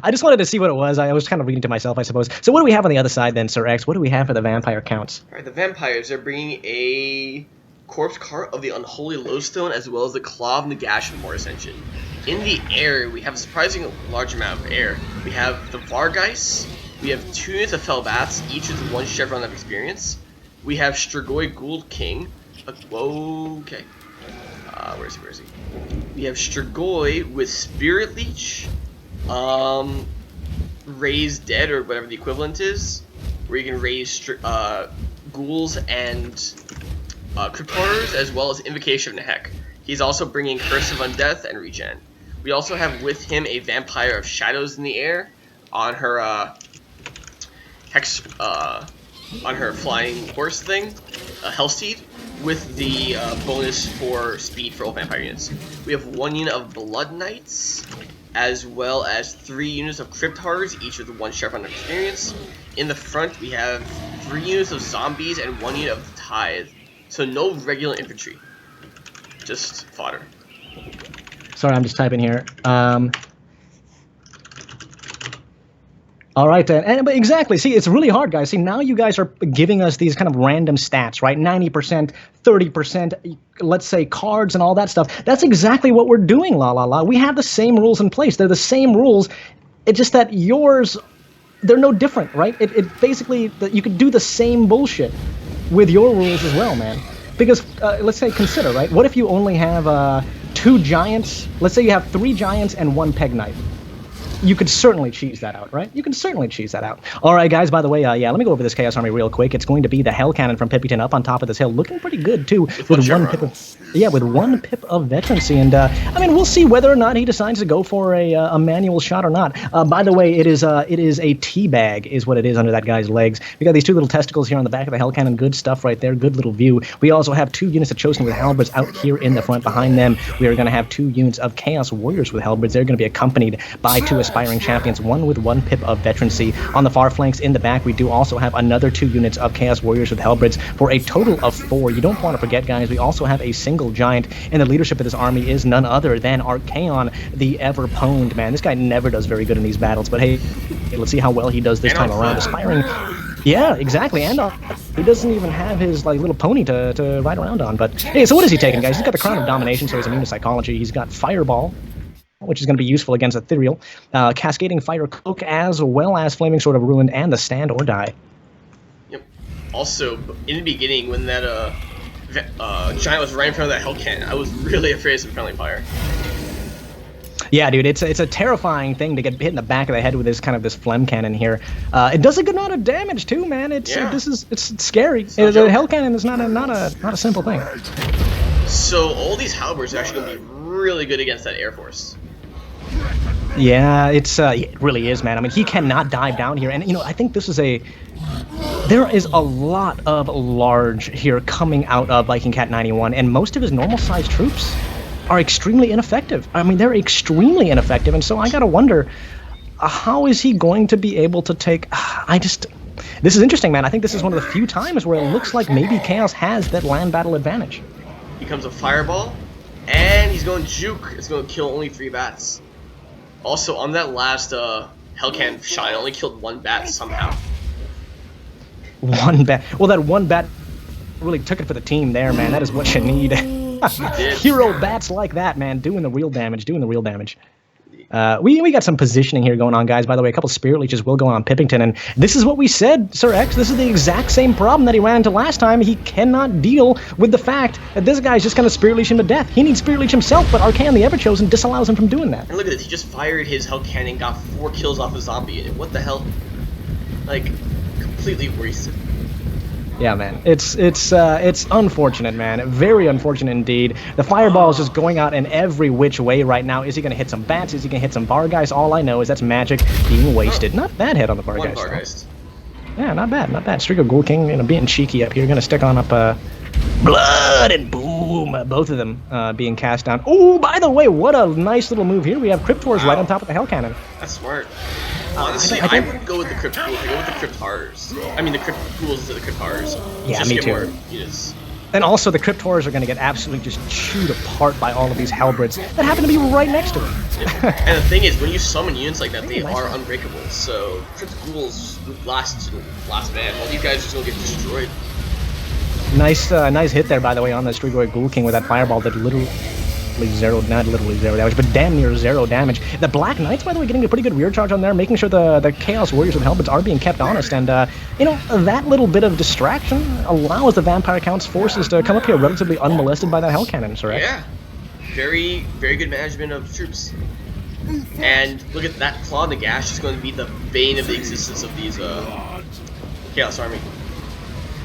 I just wanted to see what it was. I was kind of reading to myself, I suppose. So what do we have on the other side then, SirEx? What do we have for the vampire counts? All right, the vampires are bringing a corpse cart of the Unholy Lodestone as well as the Claw of Nagash and More Ascension. In the air, we have a surprisingly large amount of air. We have the Vargeist. We have 2 units of Fell Bats, each with 1 chevron of experience. We have Strigoi Gould King. Okay. Where is he? We have Strigoi with Spirit Leech, Raise Dead, or whatever the equivalent is, where you can raise ghouls and Crypt Horrors, as well as Invocation of Nehek. He's also bringing Curse of Undeath and Regen. We also have with him a Vampire of Shadows in the air on her on her flying horse thing, Hellsteed, with the bonus for speed for all vampire units. We have 1 unit of Blood Knights, as well as 3 units of Crypt Horrors, each with 1 chevron of experience. In the front, we have 3 units of Zombies and 1 unit of the Tithe. So no regular infantry, just fodder. Sorry, I'm just typing here. All right, but exactly. See, it's really hard, guys. See, now you guys are giving us these kind of random stats, right? 90%, 30%, let's say cards and all that stuff. That's exactly what we're doing, la. We have the same rules in place. They're the same rules. It's just that yours, they're no different, right? It basically, you could do the same bullshit with your rules as well, man. Because, let's say, consider, right? What if you only have 2 giants? Let's say you have 3 giants and 1 peg knight. You could certainly cheese that out, right? You can certainly cheese that out. All right, guys, by the way, yeah, let me go over this Chaos Army real quick. It's going to be the Hell Cannon from Pippington up on top of this hill, looking pretty good, too. With 1 pip of veterancy. And, I mean, we'll see whether or not he decides to go for a manual shot or not. By the way, it is a tea bag is what it is under that guy's legs. We got these 2 little testicles here on the back of the Hell Cannon. Good stuff right there. Good little view. We also have 2 units of Chosen with halberds out here in the front. Behind them, we are going to have 2 units of Chaos Warriors with halberds. They're going to be accompanied by 2 aspiring champions, 1 with 1 pip of veterancy. On the far flanks in the back, we do also have another 2 units of Chaos Warriors with halberds for a total of 4. You don't want to forget, guys, we also have a single giant, and the leadership of this army is none other than Archaon, the ever-pwned, man. This guy never does very good in these battles, but hey, let's see how well he does this time around. Aspiring. Yeah, exactly, and he doesn't even have his little pony to ride around on, but hey, so what is he taking, guys? He's got the Crown of Domination, so he's immune to psychology. He's got Fireball, which is going to be useful against Ethereal, Cascading Fire Cloak, as well as Flaming Sword of Ruin and the Stand or Die. Yep. Also, in the beginning, when that giant was right in front of that Hell Cannon, I was really afraid of some friendly fire. Yeah, dude, it's a terrifying thing to get hit in the back of the head with this phlegm cannon here. It does a good amount of damage too, man. It's scary. The Hell Cannon is not a simple thing. So all these halberds are actually going to be really good against that Air Force. Yeah, it really is, man. I mean, he cannot dive down here, and I think this is there is a lot of large here coming out of Viking Cat 91, and most of his normal-sized troops are extremely ineffective. I mean, they're extremely ineffective, and so I gotta wonder, how is he going to be able to take... This is interesting, man. I think this is one of the few times where it looks like maybe Chaos has that land battle advantage. Becomes a Fireball, and he's going Juke. It's going to kill only 3 bats. Also, on that last Hell Cannon shot, I only killed 1 bat somehow. 1 bat? Well, that 1 bat really took it for the team there, man. That is what you need. Hero bats like that, man, doing the real damage, We got some positioning here going on, guys. By the way, a couple Spirit Leeches will go on Pippington, and this is what we said, SirEx. This is the exact same problem that he ran into last time. He cannot deal with the fact that this guy's just going to Spirit Leech him to death. He needs Spirit Leech himself, but Archaon, the Ever-Chosen, disallows him from doing that. And look at this. He just fired his Hell Cannon, got 4 kills off a zombie. What the hell? Like, completely wasted. Yeah, man. It's unfortunate, man. Very unfortunate indeed. The Fireball is just going out in every which way right now. Is he going to hit some bats? Is he going to hit some Vargeist? All I know is that's magic being wasted. Not bad hit on the Vargeist. 1 Vargeist. Yeah, not bad, not bad. Striga Ghoul King, being cheeky up here. Going to stick on up Blood, and boom, both of them being cast down. Oh, by the way, what a nice little move here. We have Crypt Horrors right on top of the Hell Cannon. That's smart. Honestly, I wouldn't go with the Crypt Ghouls. I go with the Crypt Horrors. I mean, the Crypt Ghouls instead of the Crypt Horrors. Yeah, just me get too. More units. And also, the Cryptors are going to get absolutely just chewed apart by all of these Halberds that happen to be right next to it. And the thing is, when you summon units like that, they are unbreakable. So Crypt Ghouls last man. Well, these guys are just going to get destroyed. Nice hit there, by the way, on the Strigoi Ghoul King with that fireball that literally not literally zero damage, but damn near zero damage. The Black Knights, by the way, getting a pretty good rear charge on there, making sure the Chaos Warriors with Halberds are being kept honest, and you know, that little bit of distraction allows the Vampire Count's forces to come up here relatively unmolested by that Hell Cannon, SirEx. Yeah, very good management of troops. And look at that Claw Nagash is going to be the bane of the existence of these Chaos Army.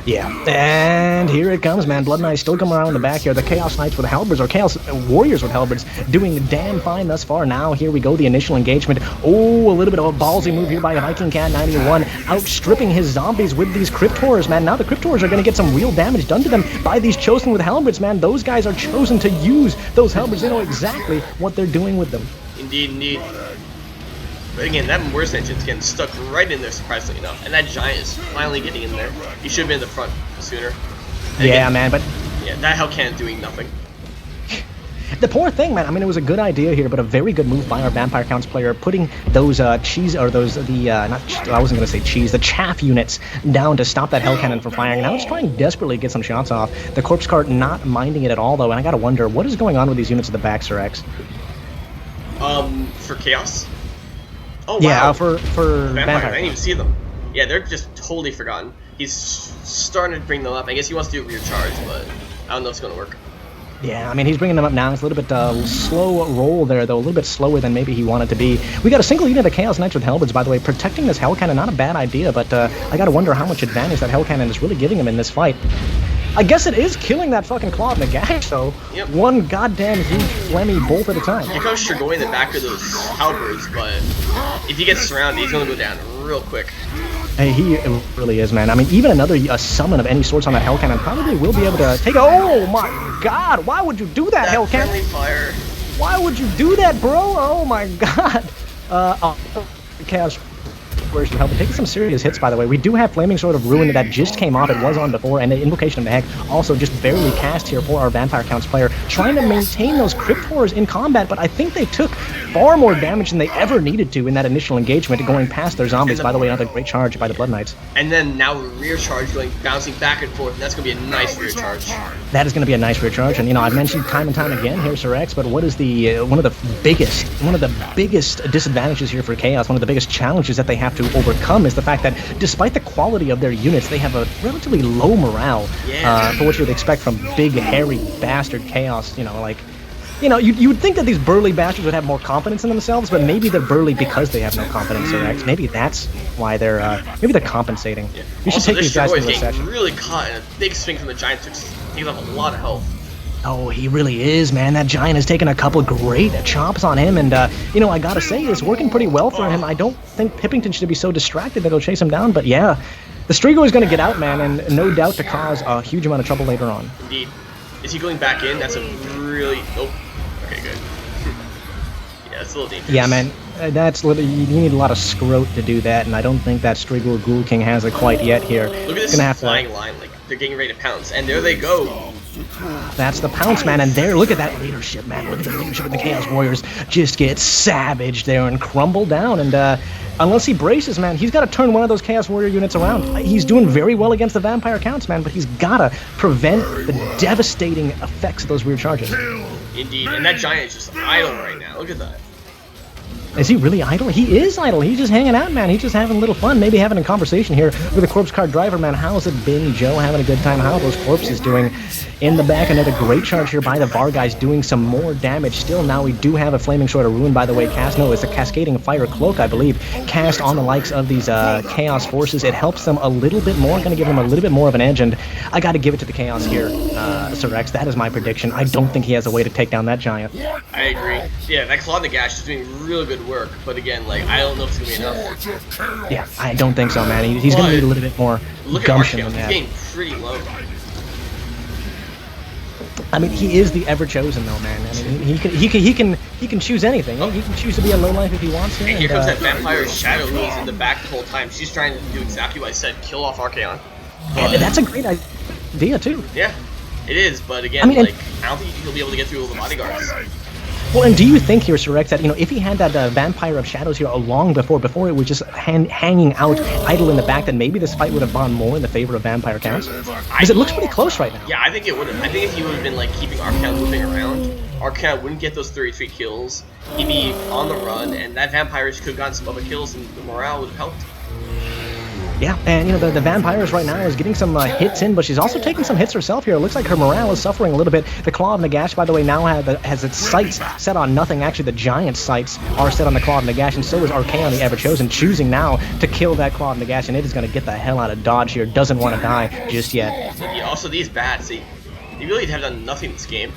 Yeah, and here it comes, man. Blood Knights still coming around in the back here. The Chaos Knights with Halberds, or Chaos Warriors with Halberds, doing damn fine thus far. Now, here we go, the initial engagement. Oh, a little bit of a ballsy move here by Viking Cat 91, outstripping his zombies with these Cryptors, man. Now the Cryptors are going to get some real damage done to them by these Chosen with Halberds, man. Those guys are chosen to use those Halberds. They know exactly what they're doing with them. Indeed. But again, that Morse engine's getting stuck right in there, surprisingly enough. And that Giant is finally getting in there. He should have been in the front sooner. And yeah, again, man, but... yeah, that Hell Cannon's doing nothing. The poor thing, man. I mean, it was a good idea here, but a very good move by our Vampire Counts player, putting those cheese, or those, I wasn't going to say cheese, the chaff units down to stop that Hell Cannon from firing. Now it's trying desperately to get some shots off. The Corpse Cart not minding it at all, though, and I gotta wonder, what is going on with these units at the back, SirEx? For Chaos? Oh, wow. Yeah, for Vampire. I didn't even see them. Yeah, they're just totally forgotten. He's starting to bring them up. I guess he wants to do a rear charge, but I don't know if it's going to work. Yeah, I mean, he's bringing them up now. It's a little bit slow roll there, though. A little bit slower than maybe he wanted to be. We got a single unit of Chaos Knights with Halberds, by the way. Protecting this Hell Cannon, not a bad idea, but I got to wonder how much advantage that Hell Cannon is really giving him in this fight. I guess it is killing that fucking Claw of Nagash, though. Yep. One goddamn huge flammy bolt at a time. Here comes Strigoi in the back of those Halberds, but if he gets surrounded, he's going to go down real quick. Hey, he really is, man. I mean, even another summon of any sorts on that Hell Cannon probably will be able to take... Oh, my God! Why would you do that, Hell Cannon? Friendly fire. Why would you do that, bro? Oh, my God! Chaos... Warriors with Halberd taking some serious hits, by the way. We do have Flaming Sword of Ruin that just came off. It was on before, and the Invocation of the Heck also just barely cast here for our Vampire Counts player, trying to maintain those Crypt Horrors in combat, but I think they took far more damage than they ever needed to in that initial engagement, going past their zombies. By the way, another great charge by the Blood Knights. And then now a rear charge bouncing back and forth, and that's going to be a nice rear charge. That is going to be a nice rear charge, and you know, I've mentioned time and time again here, SirEx, but what is the one of the biggest disadvantages here for Chaos, one of the biggest challenges that they have to overcome is the fact that despite the quality of their units, they have a relatively low morale for what you would expect from big, hairy, bastard Chaos, you know, like... You know, you would think that these burly bastards would have more confidence in themselves, but maybe they're burly because they have no confidence, SirEx. Maybe that's why they're, maybe they're compensating. Yeah. We should take these guys to the session. Really caught in a big swing from the Giant, taking off a lot of health. Oh, he really is, man. That Giant has taken a couple of great chops on him, and, you know, I gotta say, it's working pretty well for him. I don't think Pippington should be so distracted that he'll chase him down, but yeah, the Strigoi is going to get out, man, and no doubt to cause a huge amount of trouble later on. Indeed. Is he going back in? That's a really... Nope. Okay, good. Yeah, it's a little dangerous. Yeah, man. That's literally... You need a lot of scrote to do that, and I don't think that Strigoi Ghoul King has it quite yet here. Look at this flying line. Like, they're getting ready to pounce, and there they go. That's the pounce, man, and there, look at that leadership, man. Look at the leadership of the Chaos Warriors. Just get savaged there and crumble down, and unless he braces, man, he's got to turn one of those Chaos Warrior units around. He's doing very well against the Vampire Counts, man, but he's got to prevent the devastating effects of those weird charges. Indeed, and that Giant is just idle right now. Look at that. Is he really idle? He is idle. He's just hanging out, man. He's just having a little fun, maybe having a conversation here with the Corpse Cart driver, man. How's it been, Joe? Having a good time? How are those corpses doing? In the back, another great charge here by the Var guys, doing some more damage still. Now we do have a Flaming Sword of Ruin, by the way, cast. No, it's a Cascading Fire Cloak, I believe, cast on the likes of these Chaos forces. It helps them a little bit more, going to give them a little bit more of an edge, and I got to give it to the Chaos here, SirEx. That is my prediction. I don't think he has a way to take down that Giant. I agree. Yeah, that Claw Nagash is doing really good work, but again, like, I don't know if it's going to be enough. Yeah, I don't think so, man. He's going to need a little bit more gumption than that. He's getting pretty low. I mean, he is the ever-chosen, though, man. I mean, he can choose anything. He can choose to be a lowlife if he wants to. And here comes that Vampire Shadow who's in the back the whole time. She's trying to do exactly what I said, kill off Archaon. And that's a great idea, too. Yeah. It is, but again, I mean, like, I don't think he'll be able to get through all the bodyguards. Well, and do you think here, SirEx, that, if he had that Vampire of Shadows here long before it was just hanging out idle in the back, then maybe this fight would have gone more in the favor of Vampire counts? Because it looks pretty close right now. Yeah, I think it would have. I think if he would have been, like, keeping Arcana moving around, Arcana wouldn't get those 33 kills, he'd be on the run, and that Vampire could have gotten some other kills, and the morale would have helped. Yeah, and the Vampires right now is getting some hits in, but she's also taking some hits herself here. It looks like her morale is suffering a little bit. The Claw of Nagash, by the way, now has its sights set on nothing. Actually, the Giant's sights are set on the Claw of Nagash, and so is Archaon the Everchosen, choosing now to kill that Claw of Nagash, and it is going to get the hell out of Dodge here. Doesn't want to die just yet. Also, these bats, they really have done nothing this game.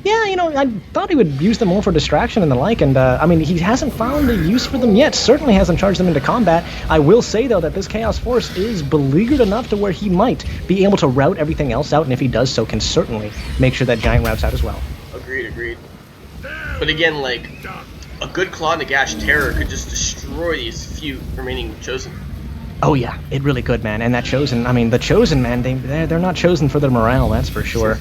Yeah, I thought he would use them more for distraction and the like, and I mean, he hasn't found a use for them yet. Certainly hasn't charged them into combat. I will say, though, that this Chaos Force is beleaguered enough to where he might be able to route everything else out, and if he does so, can certainly make sure that Giant routes out as well. Agreed. But again, like, a good Claw Nagash Terror could just destroy these few remaining Chosen. Oh yeah, it really could, man. And that Chosen, I mean, the Chosen, man, they're not chosen for their morale, that's for sure.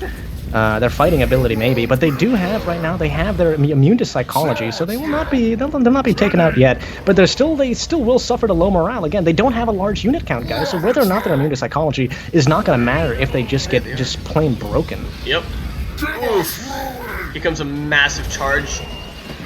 Their fighting ability maybe, but they do have right now. They have their immune to psychology, so they will not be. They'll not be taken out yet. But they still will suffer to low morale. Again, they don't have a large unit count, guys. So whether or not they're immune to psychology is not going to matter if they just get plain broken. Yep. Oof. Here comes a massive charge,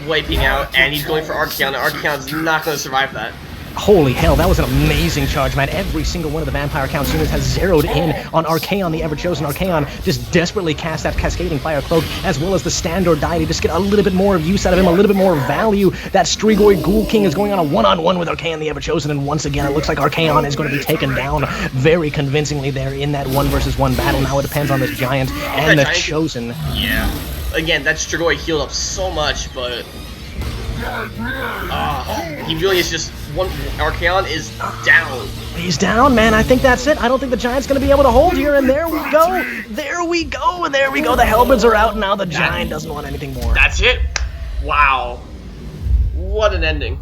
wiping out, and he's going for Archaon. Archaon's not going to survive that. Holy hell, that was an amazing charge, man. Every single one of the Vampire Count's units has zeroed in on Archaon, the Everchosen. Archaon just desperately cast that Cascading Fire Cloak, as well as the Stand or Die to just get a little bit more of use out of him, a little bit more value. That Strigoi Ghoul King is going on a one-on-one with Archaon, the Everchosen, and once again, it looks like Archaon is going to be taken down very convincingly there in that 1-versus-1 battle. Now it depends on this Giant and the Chosen. Yeah. Again, that Strigoi healed up so much, but... he really is just one. Archaon is down. He's down, man. I think that's it. I don't think the Giant's going to be able to hold here, and there we go. There we go. The Halberds are out now. The Giant doesn't want anything more. That's it? Wow. What an ending.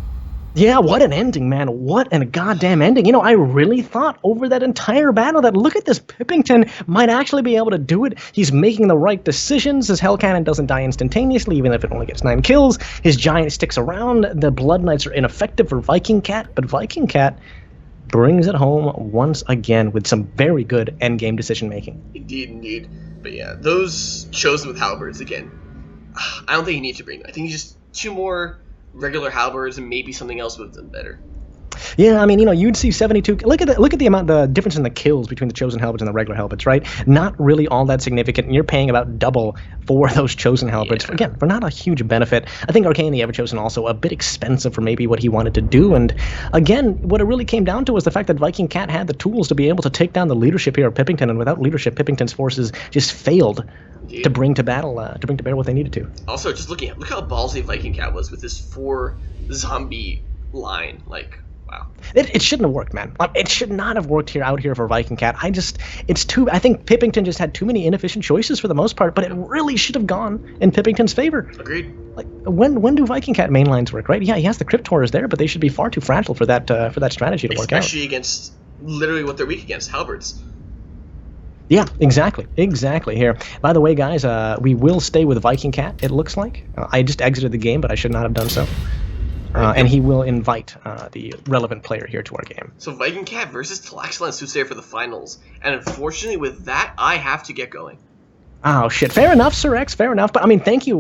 Yeah, what an ending, man. What a goddamn ending. I really thought over that entire battle that, look at this, Pippington might actually be able to do it. He's making the right decisions. His Hell Cannon doesn't die instantaneously, even if it only gets 9 kills. His Giant sticks around. The Blood Knights are ineffective for Viking Cat, but Viking Cat brings it home once again with some very good endgame decision-making. Indeed. But yeah, those Chosen with Halberds, again, I don't think you need to bring them. I think you just 2 more regular halberds and maybe something else would have done better. Yeah, I mean, you'd see 72. Look at the difference in the kills between the Chosen Halberds and the regular Halberds, right? Not really all that significant, and you're paying about double for those Chosen Halberds. Yeah. Again, for not a huge benefit. I think Archaon the Everchosen also a bit expensive for maybe what he wanted to do, and again, what it really came down to was the fact that Viking Cat had the tools to be able to take down the leadership here of Pippington, and without leadership, Pippington's forces just failed to bring to bear what they needed to. Also, just look how ballsy Viking Cat was with this 4 zombie line, like. Wow. It shouldn't have worked, man. It should not have worked out here for Viking Cat. I think Pippington just had too many inefficient choices for the most part, but it really should have gone in Pippington's favor. Agreed. Like, when do Viking Cat mainlines work, right? Yeah, he has the Cryptors there, but they should be far too fragile for that strategy to work out. Especially against literally what they're weak against, Halberds. Yeah, exactly here. By the way, guys, we will stay with Viking Cat, it looks like. I just exited the game, but I should not have done so. And he will invite the relevant player here to our game. So Viking Cat versus Talaxel and Soothsayer for the finals. And unfortunately with that, I have to get going. Oh, shit. Fair enough, SirEx. Fair enough. But, I mean, thank you